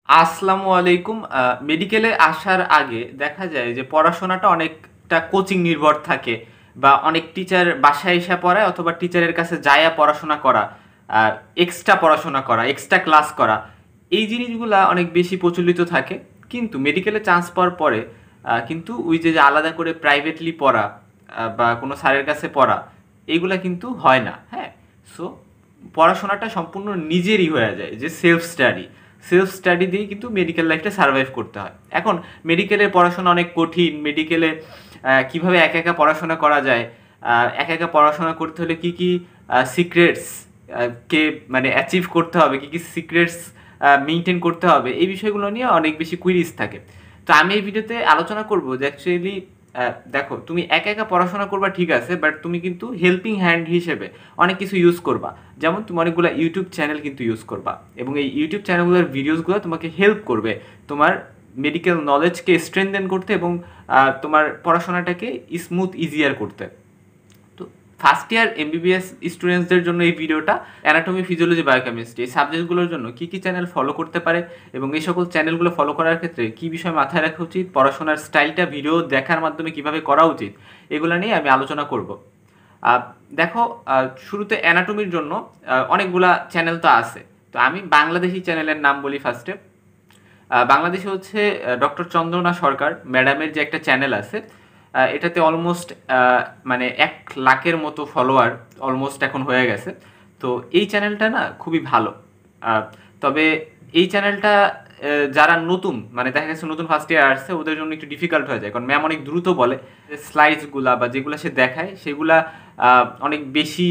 আসসালামু আলাইকুম। মেডিকেলে আসার আগে দেখা যায় যে পড়াশোনাটা অনেকটা কোচিং নির্ভর থাকে বা অনেক টিচার বাসায় এসে পড়ায় অথবা টিচারের কাছে যায়া পড়াশোনা করা, এক্সট্রা পড়াশোনা করা, এক্সট্রা ক্লাস করা, এই জিনিসগুলা অনেক বেশি প্রচলিত থাকে। কিন্তু মেডিকেলে চান্স পাওয়ার পরে কিন্তু ওই যে আলাদা করে প্রাইভেটলি পড়া বা কোনো স্যারের কাছে পড়া, এইগুলা কিন্তু হয় না। হ্যাঁ, সো পড়াশোনাটা সম্পূর্ণ নিজেরই হয়ে যায়, যে সেলফ স্টাডি দিয়েই কিন্তু মেডিকেল লাইফটা সার্ভাইভ করতে হয়। এখন মেডিকেলের পড়াশোনা অনেক কঠিন। মেডিকেলে কিভাবে একা একা পড়াশোনা করা যায়, একা একা পড়াশোনা করতে হলে কি কি সিক্রেটস কে মানে অ্যাচিভ করতে হবে, কি কি সিক্রেটস মেনটেন করতে হবে, এই বিষয়গুলো নিয়ে অনেক বেশি কুইরিজ থাকে। তো আমি এই ভিডিওতে আলোচনা করবো যে অ্যাকচুয়ালি দেখো, তুমি একা একা পড়াশোনা করবা ঠিক আছে, বাট তুমি কিন্তু হেল্পিং হ্যান্ড হিসেবে অনেক কিছু ইউজ করবা। যেমন তুমি অনেকগুলো ইউটিউব চ্যানেল কিন্তু ইউজ করবা, এবং এই ইউটিউব চ্যানেলগুলোর ভিডিওসগুলো তোমাকে হেল্প করবে তোমার মেডিকেল নলেজকে স্ট্রেনথেন করতে এবং তোমার পড়াশোনাটাকে স্মুথ ইজিয়ার করতে। তো ফার্স্ট ইয়ার এমবিবিএস স্টুডেন্টসদের জন্য এই ভিডিওটা। অ্যানাটমি, ফিজিওলজি, বায়োকেমিস্ট্রি এই সাবজেক্টগুলোর জন্য কী কী চ্যানেল ফলো করতে পারে এবং এই সকল চ্যানেলগুলো ফলো করার ক্ষেত্রে কী বিষয় মাথায় রাখা উচিত, পড়াশোনার স্টাইলটা ভিডিও দেখার মাধ্যমে কিভাবে করা উচিত, এগুলো নিয়ে আমি আলোচনা করব। দেখো, শুরুতে অ্যানাটমির জন্য অনেকগুলা চ্যানেল তো আছে। তো আমি বাংলাদেশি চ্যানেলের নাম বলি ফার্স্টে। বাংলাদেশে হচ্ছে ডক্টর চন্দ্রনা সরকার ম্যাডামের যে একটা চ্যানেল আছে, এটাতে অলমোস্ট মানে 1 লাখের মতো ফলোয়ার অলমোস্ট এখন হয়ে গেছে। তো এই চ্যানেলটা না খুবই ভালো। তবে এই চ্যানেলটা যারা নতুন, মানে দেখা গেছে নতুন ফার্স্ট ইয়ার আসছে, ওদের জন্য একটু ডিফিকাল্ট হয়ে যায়, কারণ ম্যাম অনেক দ্রুত বলে। স্লাইডসগুলা বা যেগুলো সে দেখায় সেগুলা অনেক বেশি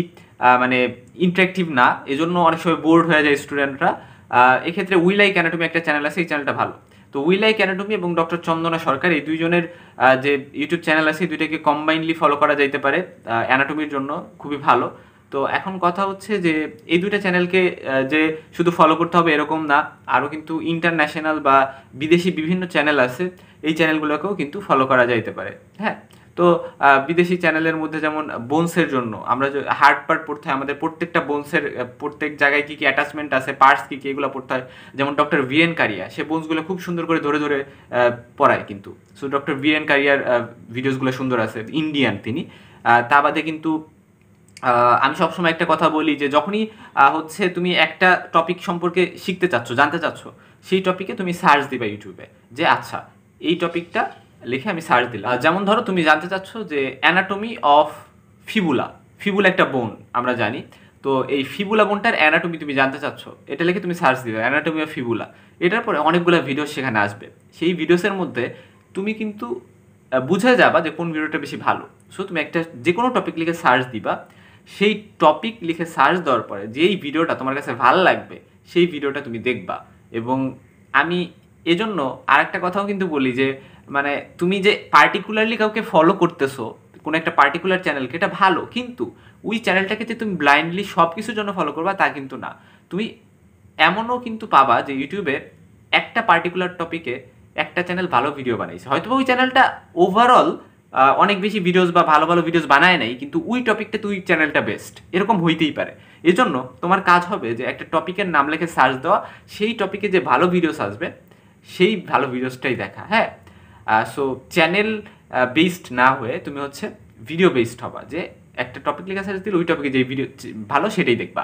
মানে ইন্টারেক্টিভ না, এজন্য অনেক সময় বোর্ড হয়ে যায় স্টুডেন্টরা। এক্ষেত্রে উই লাইক অ্যানাটমি একটা চ্যানেল আছে, এই চ্যানেলটা ভালো। তো উই লাইক অ্যানাটমি এবং ডক্টর চন্দনা সরকার, এই দুইজনের যে ইউটিউব চ্যানেল আছে, এই দুইটাকে কম্বাইনলি ফলো করা যাইতে পারে অ্যানাটমির জন্য, খুবই ভালো। তো এখন কথা হচ্ছে যে এই দুইটা চ্যানেলকে যে শুধু ফলো করতে হবে এরকম না, আরও কিন্তু ইন্টারন্যাশনাল বা বিদেশি বিভিন্ন চ্যানেল আছে, এই চ্যানেলগুলোকেও কিন্তু ফলো করা যাইতে পারে। হ্যাঁ, তো বিদেশি চ্যানেলের মধ্যে যেমন বোনসের জন্য আমরা যে হার্ট পার্ট পড়তে হয়, আমাদের প্রত্যেকটা বোনসের প্রত্যেক জায়গায় কী কী অ্যাটাচমেন্ট আছে, পার্টস কী কী, এগুলো পড়তে হয়। যেমন ডক্টর ভিএন কারিয়া, সে বোনসগুলো খুব সুন্দর করে ধরে ধরে পড়ায় কিন্তু। সো ডক্টর ভিএন কারিয়ার ভিডিওসগুলো সুন্দর আছে, ইন্ডিয়ান তিনি। তা বাদে কিন্তু আমি সবসময় একটা কথা বলি যে যখনই হচ্ছে তুমি একটা টপিক সম্পর্কে শিখতে চাচ্ছ, জানতে চাচ্ছ, সেই টপিকে তুমি সার্চ দিবা ইউটিউবে, যে আচ্ছা এই টপিকটা লিখে আমি সার্চ দিলাম। যেমন ধরো তুমি জানতে চাচ্ছ যে অ্যানাটমি অফ ফিবুলা, ফিবুলা একটা বোন আমরা জানি। তো এই ফিবুলা বোনটার অ্যানাটমি তুমি জানতে চাচ্ছ, এটা লিখে তুমি সার্চ দিবে অ্যানাটমি অফ ফিবুলা। এটার পরে অনেকগুলো ভিডিও সেখানে আসবে। সেই ভিডিওসের মধ্যে তুমি কিন্তু বুঝে যাবা যে কোন ভিডিওটা বেশি ভালো। সো তুমি একটা যে কোনো টপিক লিখে সার্চ দিবা, সেই টপিক লিখে সার্চ দেওয়ার পরে যেই ভিডিওটা তোমার কাছে ভালো লাগবে সেই ভিডিওটা তুমি দেখবা। এবং আমি এজন্য আরেকটা কথাও কিন্তু বলি যে মানে তুমি যে পার্টিকুলারলি কাউকে ফলো করতেছো, কোনো একটা পার্টিকুলার চ্যানেলকে, এটা ভালো, কিন্তু ওই চ্যানেলটাকে যে তুমি ব্লাইন্ডলি সব কিছুর জন্য ফলো করবা তা কিন্তু না। তুমি এমনও কিন্তু পাবা যে ইউটিউবে একটা পার্টিকুলার টপিকে একটা চ্যানেল ভালো ভিডিও বানাইছে, হয়তো ওই চ্যানেলটা ওভারঅল অনেক বেশি ভিডিওস বা ভালো ভালো ভিডিওস বানায় নাই, কিন্তু ওই টপিকটাতে ওই চ্যানেলটা বেস্ট, এরকম হইতেই পারে। এজন্য তোমার কাজ হবে যে একটা টপিকের নাম লিখে সার্চ দেওয়া, সেই টপিকে যে ভালো ভিডিওস আসবে সেই ভালো ভিডিওসটাই দেখা। হ্যাঁ, সো চ্যানেল বেসড না হয়ে তুমি হচ্ছে ভিডিও বেসড হবা, যে একটা টপিক লিখে সার্চ দিলে ওই টপিকে যে ভিডিও ভালো সেটাই দেখবা।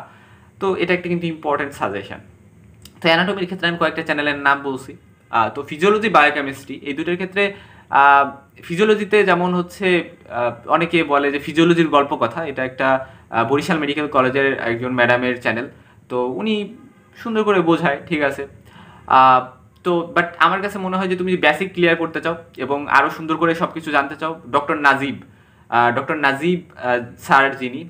তো এটা একটা কিন্তু ইম্পর্টেন্ট সাজেশন। তো অ্যানাটমির ক্ষেত্রে আমি কয়েকটা চ্যানেলের নাম বলছি। তো ফিজিওলজি, বায়োকেমিস্ট্রি এই দুটোর ক্ষেত্রে ফিজিওলজিতে যেমন হচ্ছে অনেকে বলে যে ফিজিওলজির গল্প কথা, এটা একটা বরিশাল মেডিকেল কলেজের একজন ম্যাডামের চ্যানেল। তো উনি সুন্দর করে বোঝায়, ঠিক আছে। তো বাট আমার কাছে মনে হয় যে তুমি বেসিক ক্লিয়ার করতে চাও এবং আরও সুন্দর করে সব কিছু জানতে চাও, ডক্টর নাজিব স্যার, যিনি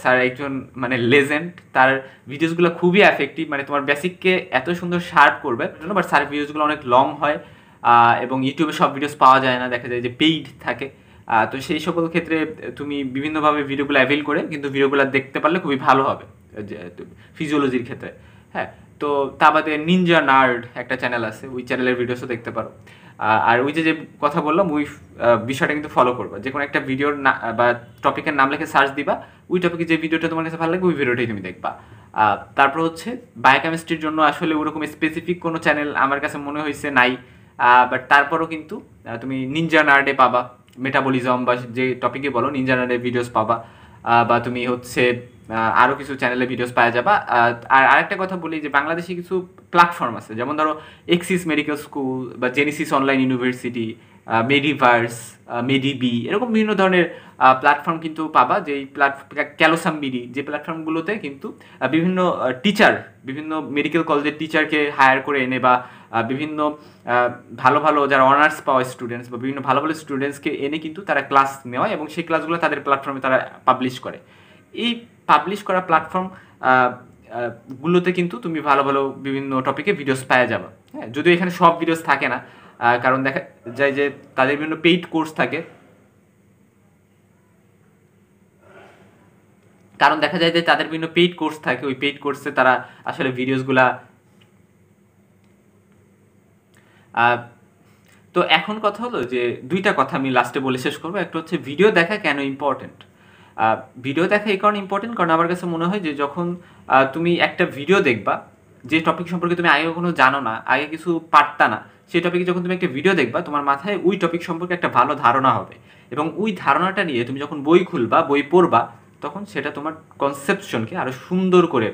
স্যার একজন মানে লেজেন্ড, তার ভিডিওসগুলো খুবই এফেক্টিভ, মানে তোমার বেসিককে এত সুন্দর শার্প করবে। বাট স্যার ভিডিওসগুলো অনেক লং হয় এবং ইউটিউবে সব ভিডিওস পাওয়া যায় না, দেখা যায় যে পেইড থাকে। তো সেই সকল ক্ষেত্রে তুমি বিভিন্নভাবে ভিডিওগুলো অ্যাভেল করে কিন্তু ভিডিওগুলো দেখতে পারলে খুবই ভালো হবে ফিজিওলজির ক্ষেত্রে। হ্যাঁ, তো তা বাদে নিনজা নার্ড একটা চ্যানেল আছে, ওই চ্যানেলের ভিডিওসও দেখতে পারো। আর ওই যে কথা বললাম, ওই বিষয়টা কিন্তু ফলো করবা, যে কোনো একটা ভিডিওর বা টপিকের নাম লিখে সার্চ দিবা, ওই টপিকে যে ভিডিওটা তোমার কাছে ভালো লাগবে ওই ভিডিওটাই তুমি দেখবা। তারপর হচ্ছে বায়োকেমিস্ট্রির জন্য আসলে ওরকম স্পেসিফিক কোনো চ্যানেল আমার কাছে মনে হয়েছে নাই, বাট তারপরও কিন্তু তুমি নিনজা নার্ডে পাবা, মেটাবলিজম বা যে টপিকে বলো নিনজা নার্ডে ভিডিওস পাবা, বা তুমি হচ্ছে আরও কিছু চ্যানেলে ভিডিওস পাওয়া যাবা। আর আরেকটা কথা বলি যে বাংলাদেশে কিছু প্ল্যাটফর্ম আছে, যেমন ধরো এক্সিস মেডিকেল স্কুল বা জেনেসিস অনলাইন ইউনিভার্সিটি, মেডিভার্স, মেডিবি, এরকম বিভিন্ন ধরনের প্ল্যাটফর্ম কিন্তু পাবা, যেই ক্যালোসাম বিডি, যে প্ল্যাটফর্মগুলোতে কিন্তু বিভিন্ন টিচার, বিভিন্ন মেডিকেল কলেজের টিচারকে হায়ার করে এনে বা বিভিন্ন ভালো ভালো যারা অনার্স পাওয়া স্টুডেন্টস বা বিভিন্ন ভালো ভালো স্টুডেন্টসকে এনে কিন্তু তারা ক্লাস নেওয়া এবং সেই ক্লাসগুলো তাদের প্ল্যাটফর্মে তারা পাবলিশ করে। এই পাবলিশ করা প্ল্যাটফর্ম গুলোতে কিন্তু তুমি ভালো ভালো বিভিন্ন টপিকে ভিডিওস পাওয়া যাবে। হ্যাঁ, যদিও এখানে সব ভিডিওস থাকে না, কারণ দেখা যায় যে তাদের বিভিন্ন পেইড কোর্স থাকে, ওই পেইড কোর্সে তারা আসলে ভিডিওসগুলা। তো এখন কথা হলো যে দুইটা কথা আমি লাস্টে বলে শেষ করবো। একটা হচ্ছে ভিডিও দেখা কেন ইম্পর্টেন্ট। ভিডিও দেখা এই কারণে ইম্পর্টেন্ট কারণ আমার কাছে মনে হয় যে যখন তুমি একটা ভিডিও দেখবা, যে টপিক সম্পর্কে তুমি আগে কখনো জানো না, আগে কিছু পারতা না, সেই টপিকে যখন তুমি একটা ভিডিও দেখবা তোমার মাথায় ওই টপিক সম্পর্কে একটা ভালো ধারণা হবে, এবং ওই ধারণাটা নিয়ে তুমি যখন বই খুলবা, বই পড়বা, তখন সেটা তোমার কনসেপশনকে আরও সুন্দর করে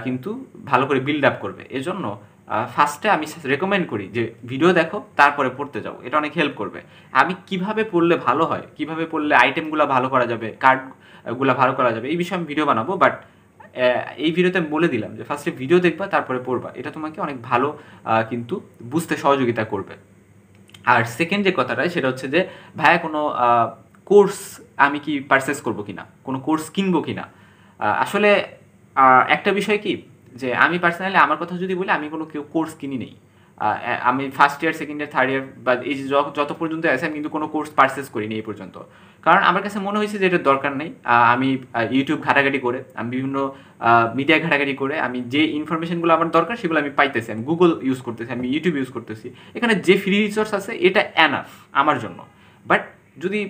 কিন্তু ভালো করে বিল্ড আপ করবে। এজন্য ফার্স্টে আমি রেকমেন্ড করি যে ভিডিও দেখো, তারপরে পড়তে যাও, এটা অনেক হেল্প করবে। আমি কিভাবে পড়লে ভালো হয়, কিভাবে পড়লে আইটেমগুলো ভালো করা যাবে, কার্ডগুলো ভালো করা যাবে, এই বিষয়ে আমি ভিডিও বানাবো, বাট এই ভিডিওতে আমি বলে দিলাম যে ফার্স্টে ভিডিও দেখবা, তারপরে পড়বা, এটা তোমাকে অনেক ভালো কিন্তু বুঝতে সহযোগিতা করবে। আর সেকেন্ড যে কথাটা সেটা হচ্ছে যে ভাইয়া কোনো কোর্স আমি কি পারচেস করবো কিনা, কোনো কোর্স কিনবো কিনা। আসলে একটা বিষয় কি যে আমি পার্সোনালি আমার কথা যদি বলি, আমি কোনো কোর্স কিনি নেই। আমি first year, second year, third year বা এই যত পর্যন্ত আছে আমি কিন্তু কোনো কোর্স পারচেস করিনি এই পর্যন্ত, কারণ আমার কাছে মনে হয়েছে যে এটার দরকার নেই। আমি ইউটিউব ঘাটাঘাটি করে, আমি বিভিন্ন মিডিয়া ঘাটাঘাটি করে আমি যে ইনফরমেশনগুলো আমার দরকার সেগুলো আমি পাইতেছি, আমি গুগল ইউজ করতেছি, আমি ইউটিউব ইউজ করতেছি, এখানে যে ফ্রি রিসোর্স আছে এটা এনাফ আমার জন্য। বাট যদি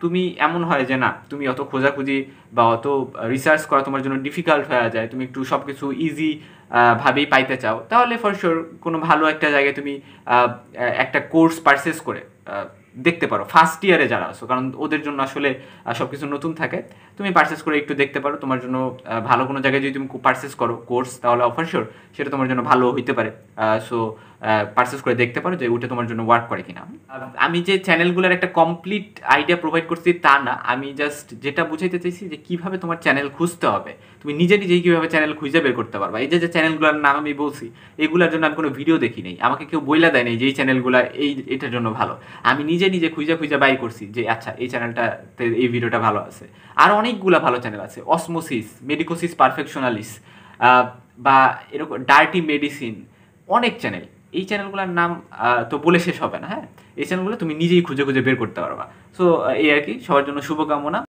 তুমি এমন হয় যে না, তুমি অত খোঁজাখুঁজি বা অত রিসার্চ করা তোমার জন্য ডিফিকাল্ট হয়ে যায়, তুমি একটু সব কিছু ইজি ভাবেই পাইতে চাও, তাহলে ফর শিওর কোনো ভালো একটা জায়গায় তুমি একটা কোর্স পারচেস করে দেখতে পারো। ফার্স্ট ইয়ারে যারা আছো, কারণ ওদের জন্য আসলে সব কিছু নতুন থাকে, তুমি পারচেস করে একটু দেখতে পারো। তোমার জন্য ভালো কোনো জায়গায় যদি তুমি পারচেস করো কোর্স, তাহলে ফর শিওর সেটা তোমার জন্য ভালো হইতে পারে। সো পারচেস করে দেখতে পারো যে ওটা তোমার জন্য ওয়ার্ক করে কিনা। আমি যে চ্যানেলগুলোর একটা কমপ্লিট আইডিয়া প্রোভাইড করছি তা না, আমি জাস্ট যেটা বুঝাইতে চাইছি যে কীভাবে তোমার চ্যানেল খুঁজতে হবে, তুমি নিজে নিজেই কীভাবে চ্যানেল খুঁজে বের করতে পারবা। এই যে চ্যানেলগুলোর নাম আমি বলছি, এগুলোর জন্য আমি কোনো ভিডিও দেখি নাই, আমাকে কেউ বইলা দেয় নাই যে এই চ্যানেলগুলো এটার জন্য ভালো, আমি নিজে নিজে খুঁজে বাই করছি যে আচ্ছা এই চ্যানেলটাতে এই ভিডিওটা ভালো আছে। আর অনেকগুলো ভালো চ্যানেল আছে, অসমোসিস, মেডিকোসিস পারফেকশনালিস, বা এরকম ডার্টি মেডিসিন, অনেক চ্যানেল। এই চ্যানেলগুলোর নাম তো বলে শেষ হবে না। হ্যাঁ, এই চ্যানেলগুলো তুমি নিজেই খুঁজে বের করতে পারবা। সো এই আর কি, সবার জন্য শুভকামনা।